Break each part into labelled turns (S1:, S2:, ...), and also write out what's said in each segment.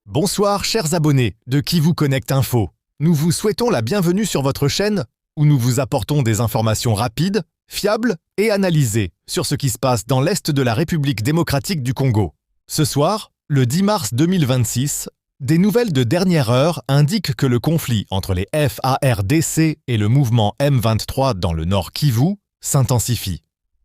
S1: Bonsoir chers abonnés de Kivu Connect Info. Nous vous souhaitons la bienvenue sur votre chaîne où nous vous apportons des informations rapides, fiables et analysées sur ce qui se passe dans l'Est de la République démocratique du Congo. Ce soir, le 10 mars 2026, des nouvelles de dernière heure indiquent que le conflit entre les FARDC et le mouvement M23 dans le nord Kivu s'intensifie.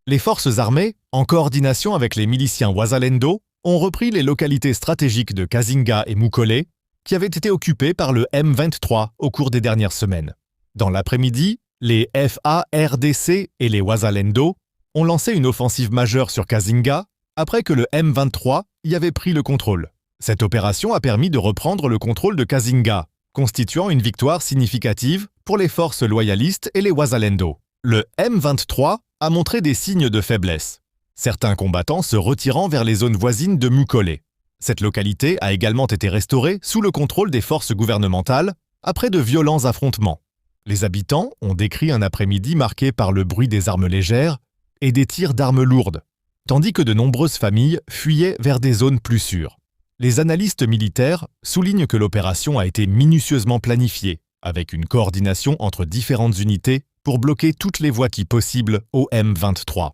S1: Les forces armées, en coordination avec les miliciens Wazalendo, ont repris les localités stratégiques de Kazinga et Mukole, qui avaient été occupées par le M23 au cours des dernières semaines. Dans l'après-midi, les FARDC et les Wazalendo ont lancé une offensive majeure sur Kazinga après que le M23 y avait pris le contrôle. Cette opération a permis de reprendre le contrôle de Kazinga, constituant une victoire significative pour les forces loyalistes et les Wazalendo. Le M23 a montré des signes de faiblesse, certains combattants se retirant vers les zones voisines de Mukole. Cette localité a également été restaurée sous le contrôle des forces gouvernementales après de violents affrontements. Les habitants ont décrit un après-midi marqué par le bruit des armes légères et des tirs d'armes lourdes, tandis que de nombreuses familles fuyaient vers des zones plus sûres. Les analystes militaires soulignent que l'opération a été minutieusement planifiée, avec une coordination entre différentes unités pour bloquer toutes les voies qui possibles au M23.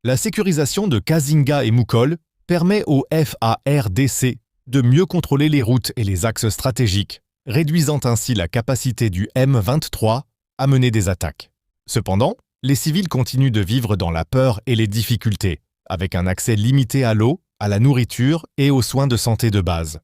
S1: La sécurisation de Kazinga et Mukole permet au FARDC de mieux contrôler les routes et les axes stratégiques, réduisant ainsi la capacité du M23 à mener des attaques. Cependant, les civils continuent de vivre dans la peur et les difficultés, avec un accès limité à l'eau, à la nourriture et aux soins de santé de base.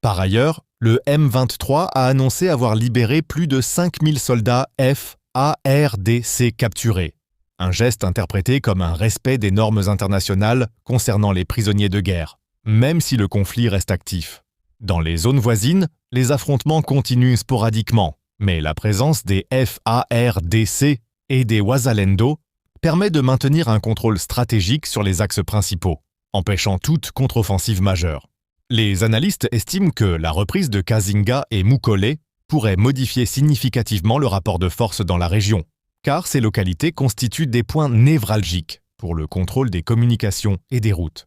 S1: Par ailleurs, le M23 a annoncé avoir libéré plus de 5000 soldats FARDC capturés. Un geste interprété comme un respect des normes internationales concernant les prisonniers de guerre, même si le conflit reste actif. Dans les zones voisines, les affrontements continuent sporadiquement, mais la présence des FARDC et des Wazalendo permet de maintenir un contrôle stratégique sur les axes principaux, empêchant toute contre-offensive majeure. Les analystes estiment que la reprise de Kazinga et Mukole pourrait modifier significativement le rapport de force dans la région, car ces localités constituent des points névralgiques pour le contrôle des communications et des routes.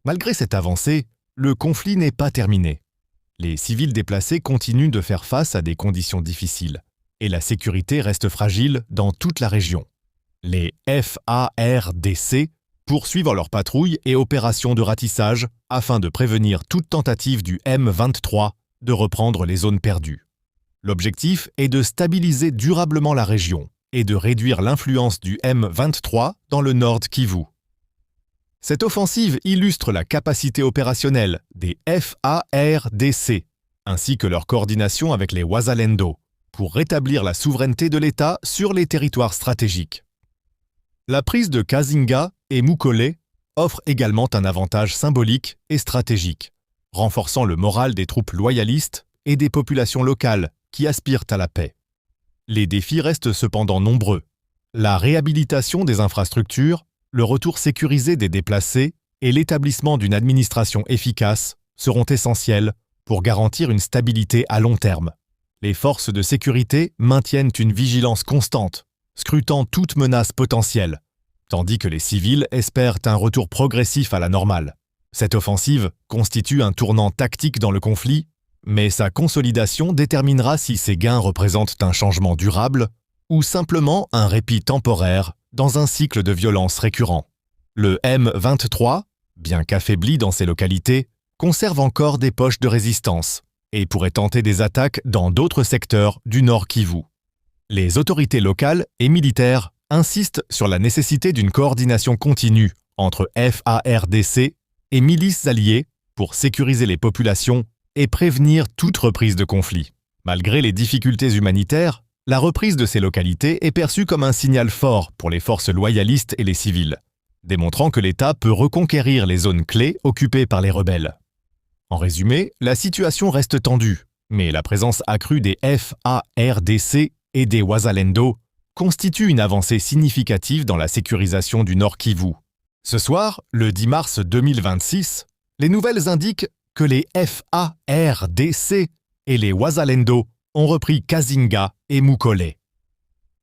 S1: Malgré cette avancée, le conflit n'est pas terminé. Les civils déplacés continuent de faire face à des conditions difficiles, et la sécurité reste fragile dans toute la région. Les FARDC poursuivent leurs patrouilles et opérations de ratissage afin de prévenir toute tentative du M23 de reprendre les zones perdues. L'objectif est de stabiliser durablement la région et de réduire l'influence du M23 dans le nord Kivu. Cette offensive illustre la capacité opérationnelle des FARDC, ainsi que leur coordination avec les Wazalendo, pour rétablir la souveraineté de l'État sur les territoires stratégiques. La prise de Kazinga et Mukole offre également un avantage symbolique et stratégique, renforçant le moral des troupes loyalistes et des populations locales qui aspirent à la paix. Les défis restent cependant nombreux. La réhabilitation des infrastructures, le retour sécurisé des déplacés et l'établissement d'une administration efficace seront essentiels pour garantir une stabilité à long terme. Les forces de sécurité maintiennent une vigilance constante, scrutant toute menace potentielle, tandis que les civils espèrent un retour progressif à la normale. Cette offensive constitue un tournant tactique dans le conflit, mais sa consolidation déterminera si ces gains représentent un changement durable ou simplement un répit temporaire dans un cycle de violence récurrent. Le M23, bien qu'affaibli dans ces localités, conserve encore des poches de résistance et pourrait tenter des attaques dans d'autres secteurs du nord Kivu. Les autorités locales et militaires insistent sur la nécessité d'une coordination continue entre FARDC et milices alliées pour sécuriser les populations et prévenir toute reprise de conflit. Malgré les difficultés humanitaires, la reprise de ces localités est perçue comme un signal fort pour les forces loyalistes et les civils, démontrant que l'État peut reconquérir les zones clés occupées par les rebelles. En résumé, la situation reste tendue, mais la présence accrue des FARDC et des Wazalendo constitue une avancée significative dans la sécurisation du Nord Kivu. Ce soir, le 10 mars 2026, les nouvelles indiquent que les FARDC et les Wazalendo ont repris Kazinga et Mukole,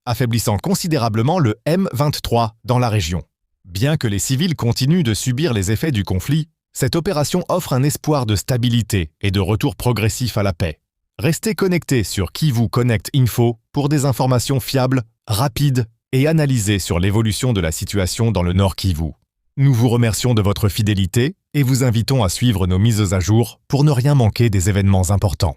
S1: affaiblissant considérablement le M23 dans la région. Bien que les civils continuent de subir les effets du conflit, cette opération offre un espoir de stabilité et de retour progressif à la paix. Restez connectés sur Kivu Connect Info pour des informations fiables, rapides et analysées sur l'évolution de la situation dans le Nord Kivu. Nous vous remercions de votre fidélité et vous invitons à suivre nos mises à jour pour ne rien manquer des événements importants.